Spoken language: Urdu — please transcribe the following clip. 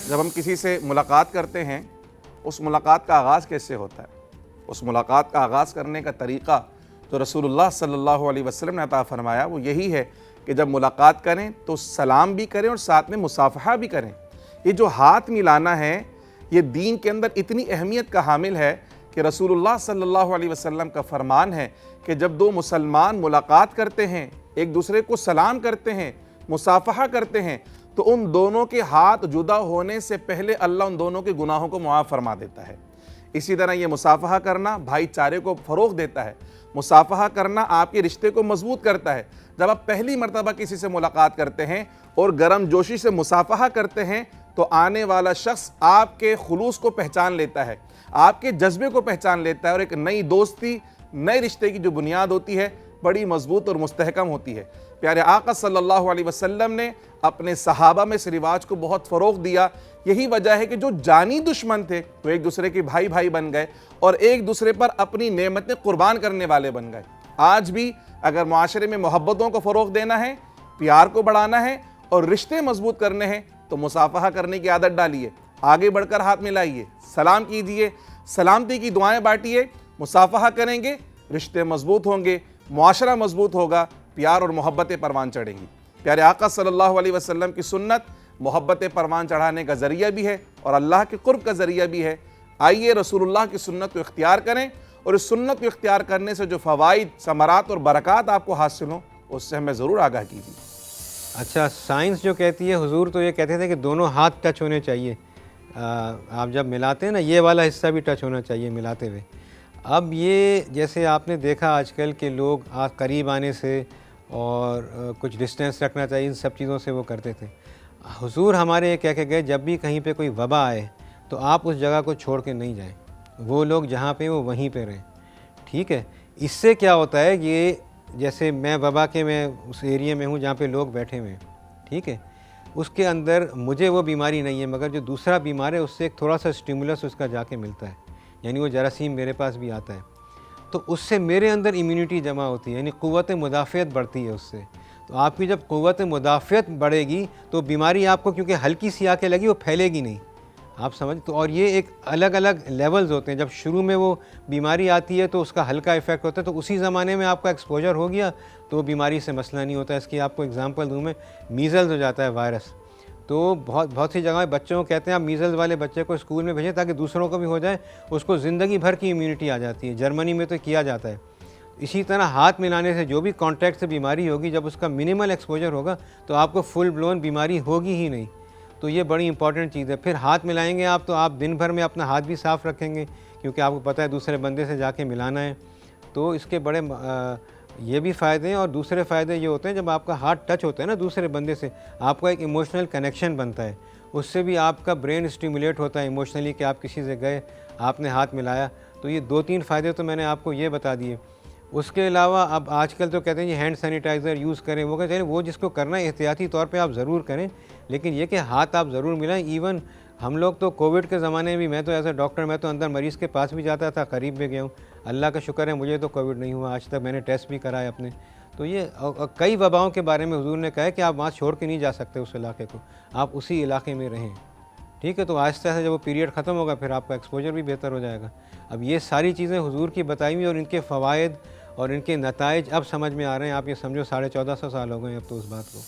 جب ہم کسی سے ملاقات کرتے ہیں اس ملاقات کا آغاز کیسے ہوتا ہے؟ اس ملاقات کا آغاز کرنے کا طریقہ جو رسول اللہ صلی اللہ علیہ وسلم نے عطا فرمایا وہ یہی ہے کہ جب ملاقات کریں تو سلام بھی کریں اور ساتھ میں مصافحہ بھی کریں۔ یہ جو ہاتھ ملانا ہے یہ دین کے اندر اتنی اہمیت کا حامل ہے کہ رسول اللہ صلی اللہ علیہ وسلم کا فرمان ہے کہ جب دو مسلمان ملاقات کرتے ہیں، ایک دوسرے کو سلام کرتے ہیں، مصافحہ کرتے ہیں، تو ان دونوں کے ہاتھ جدا ہونے سے پہلے اللہ ان دونوں کے گناہوں کو معاف فرما دیتا ہے۔ اسی طرح یہ مصافحہ کرنا بھائی چارے کو فروغ دیتا ہے، مصافحہ کرنا آپ کے رشتے کو مضبوط کرتا ہے۔ جب آپ پہلی مرتبہ کسی سے ملاقات کرتے ہیں اور گرم جوشی سے مصافحہ کرتے ہیں تو آنے والا شخص آپ کے خلوص کو پہچان لیتا ہے، آپ کے جذبے کو پہچان لیتا ہے، اور ایک نئی دوستی، نئے رشتے کی جو بنیاد ہوتی ہے بڑی مضبوط اور مستحکم ہوتی ہے۔ پیارے آقا صلی اللہ علیہ وسلم نے اپنے صحابہ میں اس رواج کو بہت فروغ دیا۔ یہی وجہ ہے کہ جو جانی دشمن تھے وہ ایک دوسرے کے بھائی بن گئے اور ایک دوسرے پر اپنی نعمتیں قربان کرنے والے بن گئے۔ آج بھی اگر معاشرے میں محبتوں کو فروغ دینا ہے، پیار کو بڑھانا ہے اور رشتے مضبوط کرنے ہیں تو مصافحہ کرنے کی عادت ڈالیے، آگے بڑھ کر ہاتھ ملائیے، سلام کیجیے، سلامتی کی دعائیں بانٹیے۔ مصافحہ کریں گے، رشتے مضبوط ہوں گے، معاشرہ مضبوط ہوگا، پیار اور محبتیں پروان چڑھیں گی۔ پیارے آقا صلی اللہ علیہ وسلم کی سنت محبت پروان چڑھانے کا ذریعہ بھی ہے اور اللہ کے قرب کا ذریعہ بھی ہے۔ آئیے رسول اللہ کی سنت کو اختیار کریں، اور اس سنت کو اختیار کرنے سے جو فوائد، ثمرات اور برکات آپ کو حاصل ہوں اس سے ہمیں ضرور آگاہ کیجیے۔ اچھا، سائنس جو کہتی ہے، حضور تو یہ کہتے تھے کہ دونوں ہاتھ ٹچ ہونے چاہیے۔ آپ جب ملاتے ہیں نا، یہ والا حصہ بھی ٹچ ہونا چاہیے ملاتے ہوئے۔ اب یہ جیسے آپ نے دیکھا آج کل کے لوگ قریب آنے سے اور کچھ ڈسٹینس رکھنا چاہیے، ان سب چیزوں سے وہ کرتے تھے۔ حضور ہمارے یہ کہہ کے گئے جب بھی کہیں پہ کوئی وبا آئے تو آپ اس جگہ کو چھوڑ کے نہیں جائیں، وہ لوگ جہاں پہ وہ وہیں پہ رہیں، ٹھیک ہے؟ اس سے کیا ہوتا ہے، یہ جیسے میں وبا کے میں اس ایریے میں ہوں جہاں پہ لوگ بیٹھے ہوئے ہیں، ٹھیک ہے، اس کے اندر مجھے وہ بیماری نہیں ہے، مگر جو دوسرا بیمار ہے اس سے ایک تھوڑا سا اسٹیمولس اس کا جا کے ملتا ہے، یعنی وہ جراثیم میرے پاس بھی آتا ہے، تو اس سے میرے اندر امیونٹی جمع ہوتی ہے، یعنی قوت مدافعت بڑھتی ہے اس سے۔ تو آپ کی جب قوت مدافعت بڑھے گی تو بیماری آپ کو کیونکہ ہلکی سی آ کے لگی وہ پھیلے گی نہیں، آپ سمجھ تو۔ اور یہ ایک الگ الگ لیولز ہوتے ہیں، جب شروع میں وہ بیماری آتی ہے تو اس کا ہلکا ایفیکٹ ہوتا ہے، تو اسی زمانے میں آپ کا ایکسپوجر ہو گیا تو وہ بیماری سے مسئلہ نہیں ہوتا۔ اس کی آپ کو اگزامپل دوں میں، میزلز ہو جاتا ہے وائرس، تو بہت سی جگہیں بچوں کو کہتے ہیں آپ میزلز والے بچے کو اسکول میں بھیجیں تاکہ دوسروں کو بھی ہو جائے، اس کو زندگی بھر کی امیونٹی آ جاتی ہے۔ جرمنی میں تو کیا جاتا ہے۔ اسی طرح ہاتھ ملانے سے جو بھی کانٹیکٹ سے بیماری ہوگی، جب اس کا منیمل ایکسپوجر ہوگا تو آپ کو فل بلون بیماری ہوگی ہی نہیں۔ تو یہ بڑی امپورٹنٹ چیز ہے۔ پھر ہاتھ ملائیں گے آپ تو آپ دن بھر میں اپنا ہاتھ بھی صاف رکھیں گے، کیونکہ آپ کو پتہ ہے دوسرے بندے سے جا کے ملانا ہے، تو اس کے بڑے یہ بھی فائدے ہیں۔ اور دوسرے فائدے یہ ہوتے ہیں جب آپ کا ہاتھ ٹچ ہوتا ہے نا دوسرے بندے سے، آپ کا ایک ایموشنل کنیکشن بنتا ہے، اس سے بھی آپ کا برین اسٹیمولیٹ ہوتا ہے ایموشنلی کہ آپ کسی سے گئے، آپ نے ہاتھ ملایا۔ تو یہ 2-3 فائدے تو میں نے آپ کو یہ بتا دیے۔ اس کے علاوہ اب آج کل تو کہتے ہیں یہ ہینڈ سینیٹائزر یوز کریں، وہ کہتے ہیں وہ جس کو کرنا ہے احتیاطی طور پہ آپ ضرور کریں، لیکن یہ کہ ہاتھ آپ ضرور ملائیں۔ ایون ہم لوگ تو کووڈ کے زمانے میں بھی، میں تو ایز اے ڈاکٹر میں تو اندر مریض کے پاس بھی جاتا تھا، قریب بھی گیا ہوں، اللہ کا شکر ہے مجھے تو کووڈ نہیں ہوا آج تک، میں نے ٹیسٹ بھی کرائے اپنے۔ تو یہ کئی وباؤں کے بارے میں حضور نے کہا ہے کہ آپ وہاں چھوڑ کے نہیں جا سکتے اس علاقے کو، آپ اسی علاقے میں رہیں، ٹھیک ہے؟ تو آہستہ آہستہ جب وہ پیریڈ ختم ہوگا پھر آپ کا ایکسپوجر بھی بہتر ہو جائے گا۔ اب یہ ساری چیزیں حضور کی بتائی ہوئی اور ان کے فوائد اور ان کے نتائج اب سمجھ میں آ رہے ہیں۔ آپ یہ سمجھو 1450 سال ہو گئے اب تو اس بات کو۔